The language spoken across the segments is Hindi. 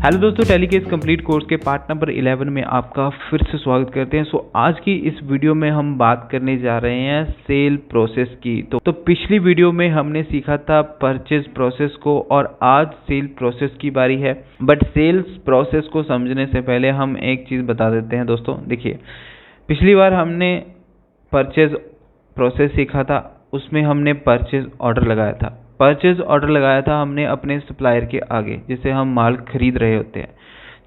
हेलो दोस्तों, टैली के इस कंप्लीट कोर्स के पार्ट नंबर 11 में आपका फिर से स्वागत करते हैं। आज की इस वीडियो में हम बात करने जा रहे हैं सेल प्रोसेस की। तो पिछली वीडियो में हमने सीखा था परचेज प्रोसेस को और आज सेल प्रोसेस की बारी है। बट सेल्स प्रोसेस को समझने से पहले हम एक चीज़ बता देते हैं दोस्तों। देखिए, पिछली बार हमने परचेज प्रोसेस सीखा था, उसमें हमने परचेज ऑर्डर लगाया था। परचेज ऑर्डर लगाया था हमने अपने सप्लायर के आगे, जिसे हम माल खरीद रहे होते हैं।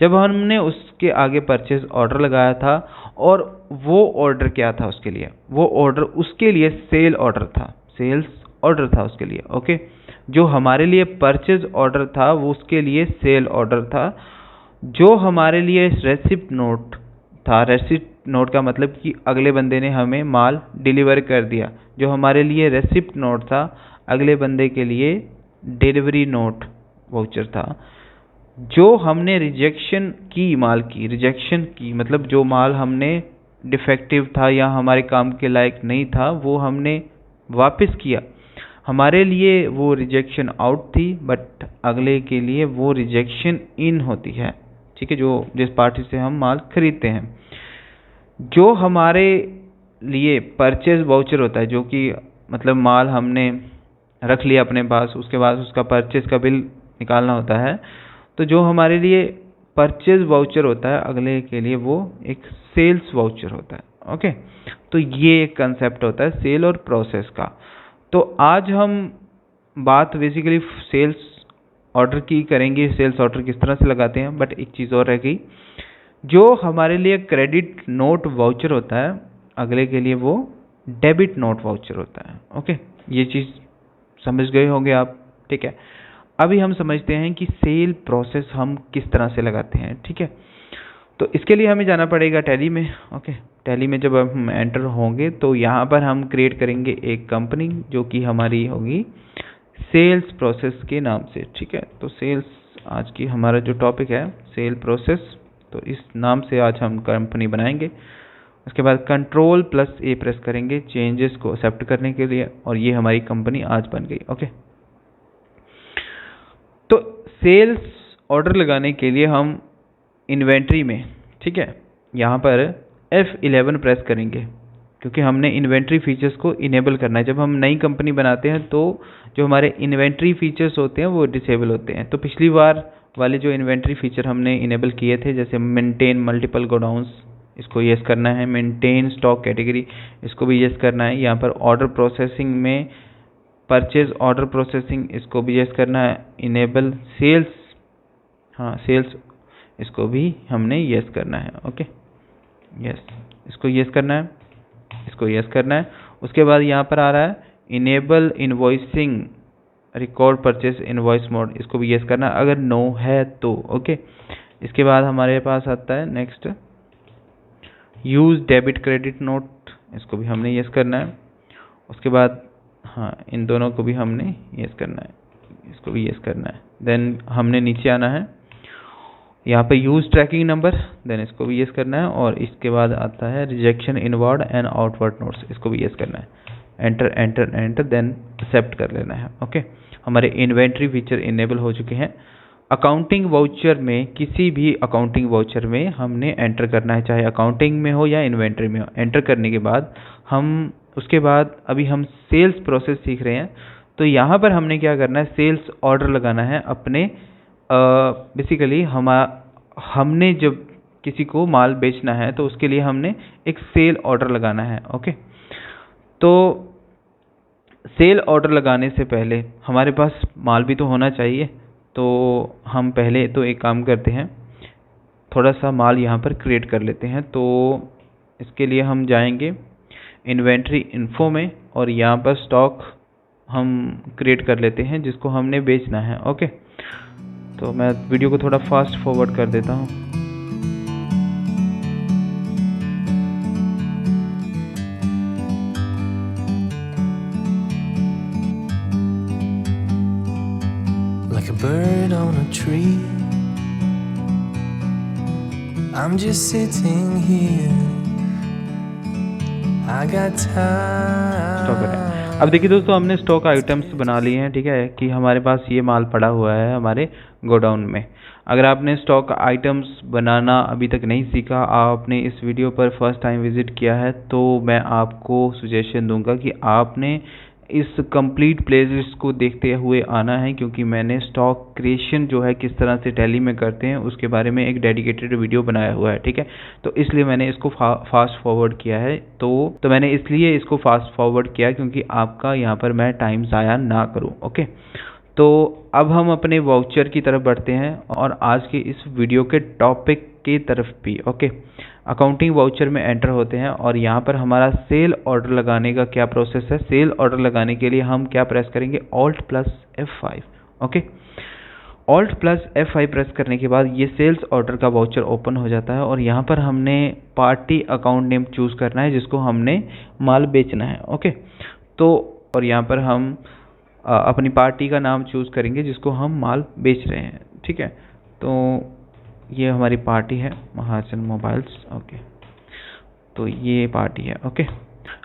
जब हमने उसके आगे परचेज ऑर्डर लगाया था और वो ऑर्डर क्या था उसके लिए, वो ऑर्डर उसके लिए सेल ऑर्डर था, सेल्स ऑर्डर था उसके लिए। ओके, जो हमारे लिए परचेज ऑर्डर था वो उसके लिए सेल ऑर्डर था। जो हमारे लिए रेसिप्ट नोट था, रेसिप्ट नोट का मतलब कि अगले बंदे ने हमें माल डिलीवर कर दिया, जो हमारे लिए रेसिप्ट नोट था अगले बंदे के लिए डिलीवरी नोट वाउचर था। जो हमने रिजेक्शन की, माल की रिजेक्शन की मतलब जो माल हमने डिफेक्टिव था या हमारे काम के लायक नहीं था वो हमने वापस किया, हमारे लिए वो रिजेक्शन आउट थी, बट अगले के लिए वो रिजेक्शन इन होती है। ठीक है, जो जिस पार्टी से हम माल खरीदते हैं। जो हमारे लिए परचेज वाउचर होता है, जो कि मतलब माल हमने रख लिया अपने पास, उसके बाद उसका परचेज का बिल निकालना होता है। तो जो हमारे लिए परचेज वाउचर होता है अगले के लिए वो एक सेल्स वाउचर होता है। ओके, तो ये एक कंसेप्ट होता है सेल और प्रोसेस का। तो आज हम बात बेसिकली सेल्स ऑर्डर की करेंगे, सेल्स ऑर्डर किस तरह से लगाते हैं। बट एक चीज़ और रह गई, जो हमारे लिए क्रेडिट नोट वाउचर होता है अगले के लिए वो डेबिट नोट वाउचर होता है। ओके, ये चीज़ समझ गए होंगे आप। ठीक है, अभी हम समझते हैं कि सेल प्रोसेस हम किस तरह से लगाते हैं। ठीक है, तो इसके लिए हमें जाना पड़ेगा टैली में। ओके, टैली में जब हम एंटर होंगे तो यहाँ पर हम क्रिएट करेंगे एक कंपनी जो कि हमारी होगी सेल्स प्रोसेस के नाम से। ठीक है, तो सेल्स आज की हमारा जो टॉपिक है सेल प्रोसेस, तो इस नाम से आज हम कंपनी बनाएंगे। उसके बाद Ctrl+A प्रेस करेंगे चेंजेस को एक्सेप्ट करने के लिए, और ये हमारी कंपनी आज बन गई। ओके, तो सेल्स ऑर्डर लगाने के लिए हम इन्वेंट्री में, ठीक है, यहाँ पर F11 प्रेस करेंगे क्योंकि हमने इन्वेंट्री फीचर्स को इनेबल करना है। जब हम नई कंपनी बनाते हैं तो जो हमारे इन्वेंट्री फीचर्स होते हैं वो डिसेबल होते हैं। तो पिछली बार वाले जो इन्वेंट्री फीचर हमने इनेबल किए थे, जैसे मेंटेन मल्टीपल गोडाउंस, इसको यस करना है। मेंटेन स्टॉक कैटेगरी, इसको भी यस करना है। यहाँ पर ऑर्डर प्रोसेसिंग में परचेज ऑर्डर प्रोसेसिंग, इसको भी यस करना है। इनेबल सेल्स, हाँ सेल्स, इसको भी हमने यस करना है। ओके, यस, इसको यस करना है, इसको यस करना है। उसके बाद यहाँ पर आ रहा है enable invoicing record purchase invoice mode, इसको भी यस करना है अगर नो है तो। ओके, इसके बाद हमारे पास आता है next use debit credit note, इसको भी हमने यस करना है। उसके बाद हाँ, इन दोनों को भी हमने यस करना है, इसको भी यस करना है। देन हमने नीचे आना है, यहाँ पे यूज ट्रैकिंग नंबर, देन इसको भी यस करना है। और इसके बाद आता है rejection inward and outward notes, इसको भी यस करना है। Enter enter enter, then accept कर लेना है। ओके, हमारे इन्वेंट्री फीचर इनेबल हो चुके हैं। अकाउंटिंग वाउचर में, किसी भी अकाउंटिंग वाउचर में हमने एंटर करना है, चाहे अकाउंटिंग में हो या इन्वेंट्री में हो। एंटर करने के बाद हम उसके बाद अभी हम सेल्स प्रोसेस सीख रहे हैं, तो यहाँ पर हमने क्या करना है, सेल्स ऑर्डर लगाना है अपने बेसिकली हमने जब किसी को माल बेचना है तो उसके लिए हमने एक सेल ऑर्डर लगाना है। ओके, तो सेल ऑर्डर लगाने से पहले हमारे पास माल भी तो होना चाहिए। तो हम पहले तो एक काम करते हैं, थोड़ा सा माल यहाँ पर क्रिएट कर लेते हैं। तो इसके लिए हम जाएंगे इन्वेंट्री इन्फो में और यहाँ पर स्टॉक हम क्रिएट कर लेते हैं जिसको हमने बेचना है। ओके, तो मैं वीडियो को थोड़ा फास्ट फॉरवर्ड कर देता हूँ। Like a bird on a tree, I'm just sitting here. I got time अब देखिए दोस्तों, हमने स्टॉक आइटम्स बना लिए हैं, ठीक है, कि हमारे पास ये माल पड़ा हुआ है हमारे गोडाउन में। अगर आपने स्टॉक आइटम्स बनाना अभी तक नहीं सीखा, आपने इस वीडियो पर फर्स्ट टाइम विजिट किया है, तो मैं आपको सजेशन दूंगा कि आपने इस कंप्लीट प्लेलिस्ट को देखते हुए आना है, क्योंकि मैंने स्टॉक क्रिएशन जो है किस तरह से टैली में करते हैं उसके बारे में एक डेडिकेटेड वीडियो बनाया हुआ है, ठीक है। तो इसलिए मैंने इसको फास्ट फॉरवर्ड किया है। तो मैंने इसलिए इसको फास्ट फॉरवर्ड किया क्योंकि आपका यहाँ पर मैं टाइम ज़ाया ना करूँ। ओके, तो अब हम अपने वाउचर की तरफ बढ़ते हैं और आज के इस वीडियो के टॉपिक की तरफ भी। ओके, अकाउंटिंग वाउचर में एंटर होते हैं और यहाँ पर हमारा सेल ऑर्डर लगाने का क्या प्रोसेस है। सेल ऑर्डर लगाने के लिए हम क्या प्रेस करेंगे, Alt + F5। Okay, Alt + F5 press करने के बाद ये सेल्स ऑर्डर का वाउचर ओपन हो जाता है और यहाँ पर हमने पार्टी अकाउंट नेम चूज़ करना है जिसको हमने माल बेचना है। ओके, तो और यहाँ पर हम अपनी पार्टी का नाम चूज़ करेंगे जिसको हम माल बेच रहे हैं, ठीक है। तो ये हमारी पार्टी है, महाजन मोबाइल्स। ओके, तो ये पार्टी है। ओके,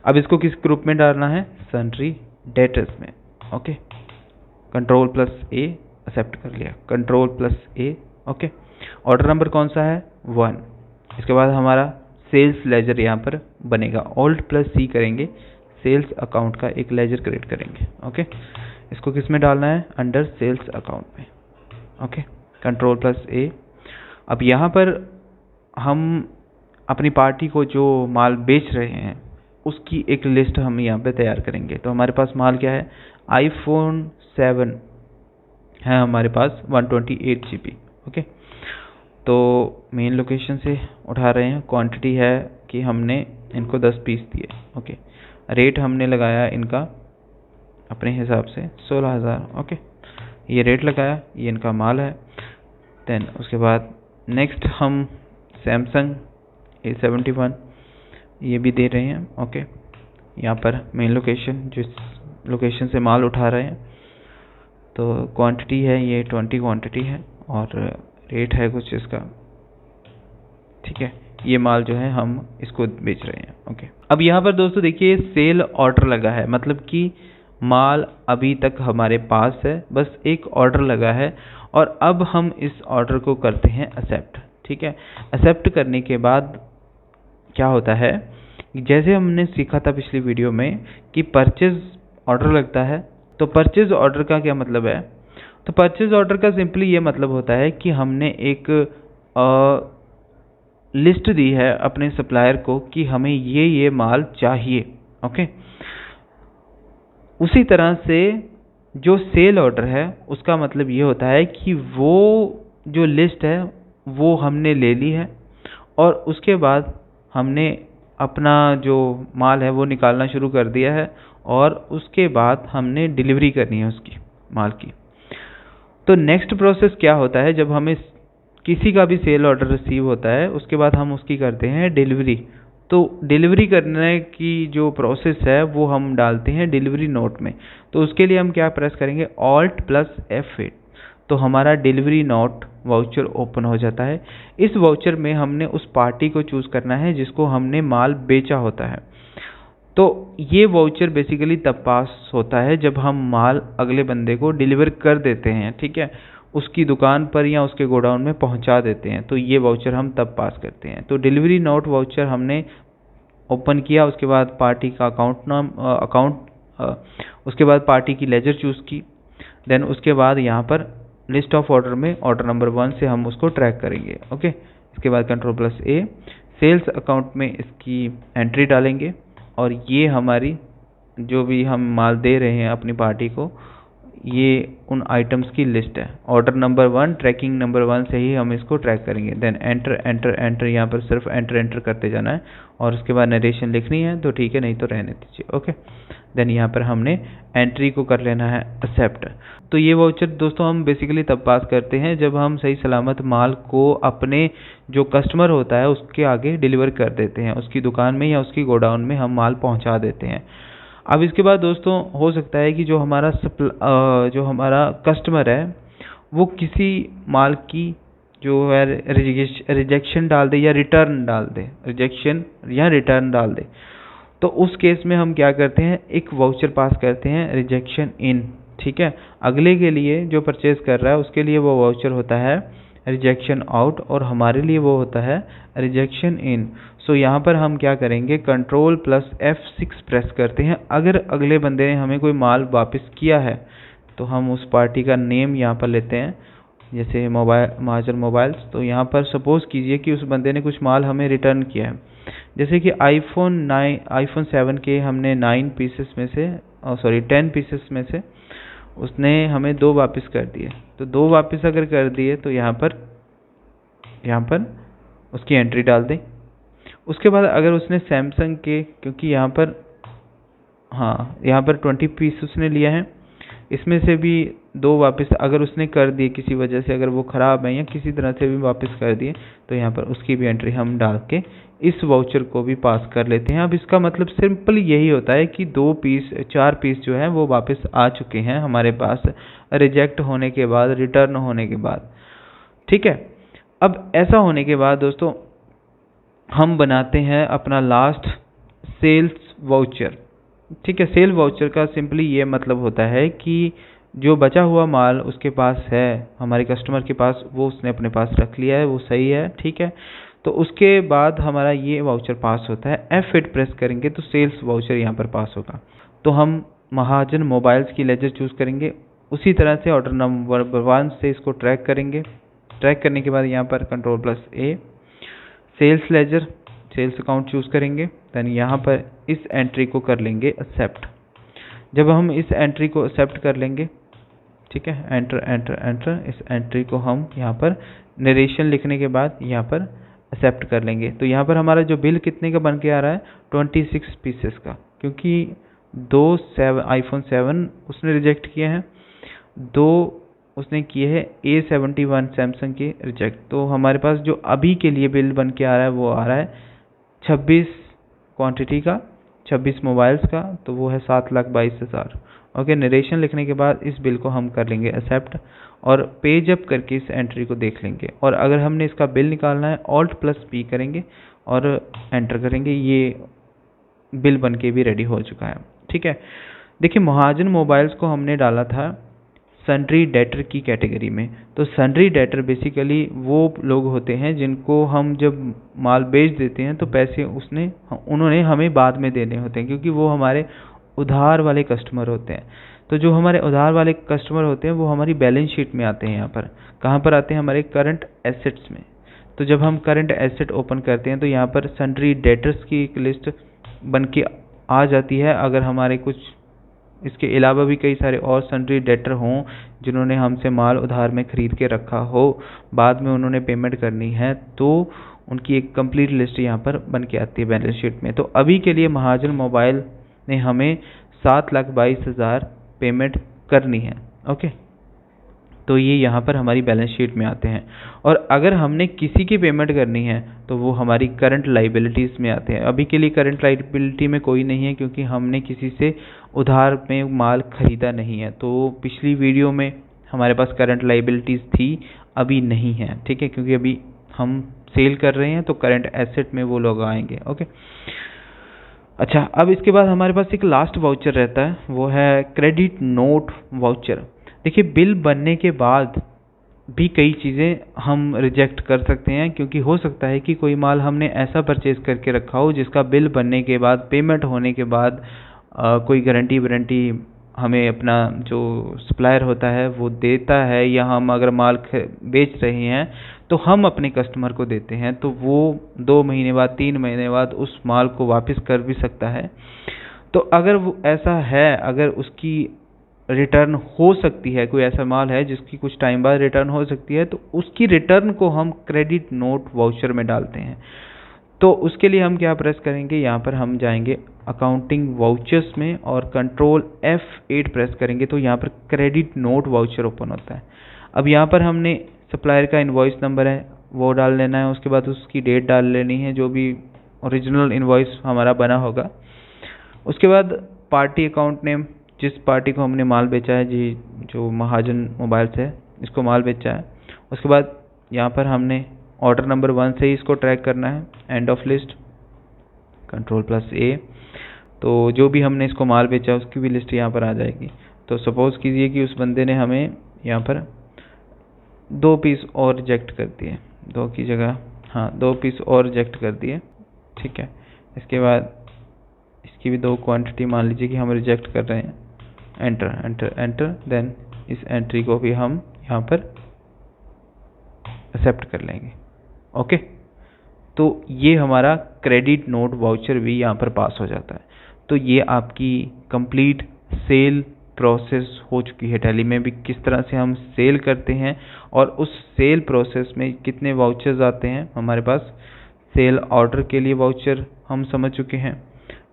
अब इसको किस ग्रुप में डालना है, सन्ड्री डेटर्स में। ओके, Ctrl + A, एक्सेप्ट कर लिया, Ctrl + A। Okay, order number कौन सा है, 1। इसके बाद हमारा सेल्स लेजर यहाँ पर बनेगा, Alt + C करेंगे, सेल्स अकाउंट का एक लेजर क्रिएट करेंगे। ओके, इसको किस में डालना है, अंडर सेल्स अकाउंट में। Okay, Ctrl + A। अब यहाँ पर हम अपनी पार्टी को जो माल बेच रहे हैं उसकी एक लिस्ट हम यहाँ पे तैयार करेंगे। तो हमारे पास माल क्या है, iPhone 7 है हमारे पास 128 GB। ओके, तो मेन लोकेशन से उठा रहे हैं, क्वांटिटी है कि हमने इनको 10 पीस दिए। ओके, रेट हमने लगाया इनका अपने हिसाब से 16,000। ओके, ये रेट लगाया, ये इनका माल है। देन उसके बाद नेक्स्ट हम सैमसंग A71 ये भी दे रहे हैं। ओके, यहाँ पर मेन लोकेशन जिस लोकेशन से माल उठा रहे हैं, तो क्वांटिटी है ये 20 क्वांटिटी है और रेट है कुछ इसका, ठीक है। ये माल जो है हम इसको बेच रहे हैं। ओके, अब यहाँ पर दोस्तों देखिए सेल ऑर्डर लगा है, मतलब कि माल अभी तक हमारे पास है, बस एक ऑर्डर लगा है और अब हम इस ऑर्डर को करते हैं एक्सेप्ट, ठीक है। एक्सेप्ट करने के बाद क्या होता है, जैसे हमने सीखा था पिछली वीडियो में कि परचेज ऑर्डर लगता है। तो परचेज ऑर्डर का क्या मतलब है, तो परचेज ऑर्डर का सिंपली ये मतलब होता है कि हमने एक लिस्ट दी है अपने सप्लायर को कि हमें ये माल चाहिए। ओके, उसी तरह से जो सेल ऑर्डर है उसका मतलब ये होता है कि वो जो लिस्ट है वो हमने ले ली है और उसके बाद हमने अपना जो माल है वो निकालना शुरू कर दिया है और उसके बाद हमने डिलीवरी करनी है उसकी माल की। तो नेक्स्ट प्रोसेस क्या होता है, जब हमें किसी का भी सेल ऑर्डर रिसीव होता है उसके बाद हम उसकी करते हैं डिलीवरी। तो डिलीवरी करने की जो प्रोसेस है वो हम डालते हैं डिलीवरी नोट में। तो उसके लिए हम क्या प्रेस करेंगे, Alt + F8। तो हमारा डिलीवरी नोट वाउचर ओपन हो जाता है। इस वाउचर में हमने उस पार्टी को चूज़ करना है जिसको हमने माल बेचा होता है। तो ये वाउचर बेसिकली तब पास होता है जब हम माल अगले बंदे को डिलीवर कर देते हैं, ठीक है, उसकी दुकान पर या उसके गोडाउन में पहुंचा देते हैं। तो ये वाउचर हम तब पास करते हैं। तो डिलीवरी नोट वाउचर हमने ओपन किया, उसके बाद पार्टी का उसके बाद पार्टी की लेजर चूज़ की। देन उसके बाद यहाँ पर लिस्ट ऑफ ऑर्डर में ऑर्डर नंबर 1 से हम उसको ट्रैक करेंगे। ओके, इसके बाद Ctrl + A, सेल्स अकाउंट में इसकी एंट्री डालेंगे और ये हमारी जो भी हम माल दे रहे हैं अपनी पार्टी को, ये उन आइटम्स की लिस्ट है। ऑर्डर नंबर 1 ट्रैकिंग नंबर 1 से ही हम इसको ट्रैक करेंगे। देन एंटर एंटर एंटर, यहाँ पर सिर्फ एंटर करते जाना है और उसके बाद नरेशन लिखनी है तो ठीक है, नहीं तो रहने दीजिए। ओके, देन यहाँ पर हमने एंट्री को कर लेना है एक्सेप्ट। तो ये वाउचर दोस्तों हम बेसिकली तब पास करते हैं जब हम सही सलामत माल को अपने जो कस्टमर होता है उसके आगे डिलीवर कर देते हैं, उसकी दुकान में या उसकी गोडाउन में हम माल पहुँचा देते हैं। अब इसके बाद दोस्तों हो सकता है कि जो हमारा कस्टमर है वो किसी माल की जो है रिजेक्शन डाल दे या रिटर्न डाल दे, रिजेक्शन या रिटर्न डाल दे। तो उस केस में हम क्या करते हैं, एक वाउचर पास करते हैं रिजेक्शन इन, ठीक है। अगले के लिए जो परचेज कर रहा है उसके लिए वो वाउचर होता है रिजेक्शन आउट और हमारे लिए वो होता है रिजेक्शन इन। सो यहाँ पर हम क्या करेंगे, कंट्रोल प्लस F6 प्रेस करते हैं। अगर अगले बंदे ने हमें कोई माल वापस किया है तो हम उस पार्टी का नेम यहाँ पर लेते हैं, जैसे महाजन मोबाइल्स। तो यहाँ पर सपोज कीजिए कि उस बंदे ने कुछ माल हमें रिटर्न किया है, जैसे कि आईफोन 7 के हमने 10 पीसेस में से उसने हमें 2 वापस कर दिए। तो 2 वापस अगर कर दिए तो यहाँ पर उसकी एंट्री डाल दें। उसके बाद अगर उसने सैमसंग के, क्योंकि यहाँ पर 20 पीस उसने लिया है, इसमें से भी 2 वापस अगर उसने कर दिए किसी वजह से, अगर वो ख़राब है या किसी तरह से भी वापस कर दिए, तो यहाँ पर उसकी भी एंट्री हम डाल के इस वाउचर को भी पास कर लेते हैं। अब इसका मतलब सिंपल यही होता है कि 4 पीस जो है वो वापस आ चुके हैं हमारे पास रिजेक्ट होने के बाद, रिटर्न होने के बाद, ठीक है। अब ऐसा होने के बाद दोस्तों हम बनाते हैं अपना लास्ट सेल्स वाउचर, ठीक है। सेल वाउचर का सिंपली ये मतलब होता है कि जो बचा हुआ माल उसके पास है, हमारे कस्टमर के पास, वो उसने अपने पास रख लिया है, वो सही है, ठीक है। तो उसके बाद हमारा ये वाउचर पास होता है। F8 प्रेस करेंगे तो सेल्स वाउचर यहाँ पर पास होगा। तो हम महाजन मोबाइल्स की लेजर चूज़ करेंगे, उसी तरह से ऑर्डर नंबर 1 से इसको ट्रैक करेंगे। ट्रैक करने के बाद यहाँ पर control plus A, sales ledger, sales account choose करेंगे। देन यहाँ पर इस एंट्री को कर लेंगे एक्सेप्ट। जब हम इस एंट्री को एक्सेप्ट कर लेंगे, ठीक है, एंटर एंटर एंटर, इस एंट्री को हम यहाँ पर नरेशन लिखने के बाद यहाँ पर एक्सेप्ट कर लेंगे। तो यहाँ पर हमारा जो बिल कितने का बन के आ रहा है, 26 पीसेस का, क्योंकि 2 आईफोन 7 उसने रिजेक्ट किए हैं, 2 उसने किए हैं A71 सैमसंग के रिजेक्ट। तो हमारे पास जो अभी के लिए बिल बन के आ रहा है वो आ रहा है 26 क्वांटिटी का, 26 मोबाइल्स का, तो वो है 7,22,000। ओके, नरेशन लिखने के बाद इस बिल को हम कर लेंगे एक्सेप्ट और पेज अप करके इस एंट्री को देख लेंगे। और अगर हमने इसका बिल निकालना है, Alt+P करेंगे और एंटर करेंगे, ये बिल बन के भी रेडी हो चुका है, ठीक है। देखिए, महाजन मोबाइल्स को हमने डाला था सन्ड्री डेटर की कैटेगरी में। तो सन्ड्री डेटर बेसिकली वो लोग होते हैं जिनको हम जब माल बेच देते हैं तो पैसे उन्होंने हमें बाद में देने होते हैं, क्योंकि वो हमारे उधार वाले कस्टमर होते हैं। तो जो हमारे उधार वाले कस्टमर होते हैं वो हमारी बैलेंस शीट में आते हैं। यहाँ पर कहाँ पर आते हैं, हमारे करंट एसेट्स में। तो जब हम करंट एसेट ओपन करते हैं तो यहाँ पर सन्ड्री डेटर्स की एक लिस्ट बन के आ जाती है। अगर हमारे कुछ इसके अलावा भी कई सारे और सन्ड्री डेटर हों जिन्होंने हमसे माल उधार में ख़रीद के रखा हो, बाद में उन्होंने पेमेंट करनी है, तो उनकी एक कंप्लीट लिस्ट यहाँ पर बन के आती है बैलेंस शीट में। तो अभी के लिए महाजन मोबाइल ने हमें 7,22,000 पेमेंट करनी है। ओके, तो ये यहाँ पर हमारी बैलेंस शीट में आते हैं। और अगर हमने किसी की पेमेंट करनी है तो वो हमारी करंट लाइबिलिटीज़ में आते हैं। अभी के लिए करंट लाइबिलिटी में कोई नहीं है, क्योंकि हमने किसी से उधार में माल ख़रीदा नहीं है। तो पिछली वीडियो में हमारे पास करंट लाइबिलिटीज़ थी, अभी नहीं है, ठीक है, क्योंकि अभी हम सेल कर रहे हैं तो करंट एसेट में वो लोग आएंगे। ओके, अच्छा, अब इसके बाद हमारे पास एक लास्ट वाउचर रहता है, वो है क्रेडिट नोट वाउचर। देखिए, बिल बनने के बाद भी कई चीज़ें हम रिजेक्ट कर सकते हैं, क्योंकि हो सकता है कि कोई माल हमने ऐसा परचेज करके रखा हो जिसका बिल बनने के बाद, पेमेंट होने के बाद कोई गारंटी वारंटी हमें अपना जो सप्लायर होता है वो देता है, या हम अगर माल बेच रहे हैं तो हम अपने कस्टमर को देते हैं, तो वो 2 महीने बाद, 3 महीने बाद उस माल को वापस कर भी सकता है। तो अगर वो ऐसा है, अगर उसकी रिटर्न हो सकती है, कोई ऐसा माल है जिसकी कुछ टाइम बाद रिटर्न हो सकती है, तो उसकी रिटर्न को हम क्रेडिट नोट वाउचर में डालते हैं। तो उसके लिए हम क्या प्रेस करेंगे, यहाँ पर हम जाएंगे अकाउंटिंग वाउचर्स में और कंट्रोल F8 प्रेस करेंगे, तो यहाँ पर क्रेडिट नोट वाउचर ओपन होता है। अब यहाँ पर हमने सप्लायर का इनवॉइस नंबर है वो डाल लेना है, उसके बाद उसकी डेट डाल लेनी है, जो भी ओरिजिनल इनवॉइस हमारा बना होगा। उसके बाद पार्टी अकाउंट नेम, जिस पार्टी को हमने माल बेचा है, जी जो महाजन मोबाइल्स है, इसको माल बेचा है। उसके बाद यहाँ पर हमने ऑर्डर नंबर 1 से ही इसको ट्रैक करना है, एंड ऑफ लिस्ट, कंट्रोल+A। तो जो भी हमने इसको माल बेचा उसकी भी लिस्ट यहाँ पर आ जाएगी। तो सपोज़ कीजिए कि उस बंदे ने हमें यहाँ पर 2 पीस और रिजेक्ट कर दिए, 2 की जगह 2 पीस और रिजेक्ट कर दिए, ठीक है। इसके बाद इसकी भी 2 क्वांटिटी मान लीजिए कि हम रिजेक्ट कर रहे हैं, एंटर एंटर एंटर, देन इस एंट्री को भी हम यहाँ पर एक्सेप्ट कर लेंगे। ओके, तो ये हमारा क्रेडिट नोट वाउचर भी यहाँ पर पास हो जाता है। तो ये आपकी कंप्लीट सेल प्रोसेस हो चुकी है। टैली में भी किस तरह से हम सेल करते हैं और उस सेल प्रोसेस में कितने वाउचर्स आते हैं हमारे पास। सेल ऑर्डर के लिए वाउचर हम समझ चुके हैं,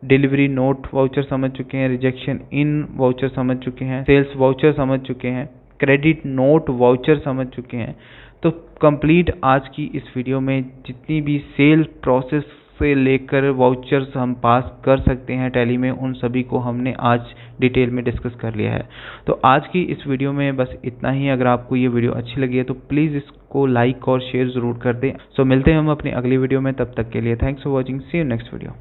डिलीवरी नोट वाउचर समझ चुके हैं, रिजेक्शन इन वाउचर समझ चुके हैं, सेल्स वाउचर समझ चुके हैं, क्रेडिट नोट वाउचर समझ चुके हैं। तो कंप्लीट आज की इस वीडियो में जितनी भी सेल प्रोसेस से लेकर वाउचर्स हम पास कर सकते हैं टैली में, उन सभी को हमने आज डिटेल में डिस्कस कर लिया है। तो आज की इस वीडियो में बस इतना ही। अगर आपको ये वीडियो अच्छी लगी है तो प्लीज़ इसको लाइक और शेयर ज़रूर कर दें। सो मिलते हैं हम अपनी अगली वीडियो में, तब तक के लिए thanks for watching, see you next video.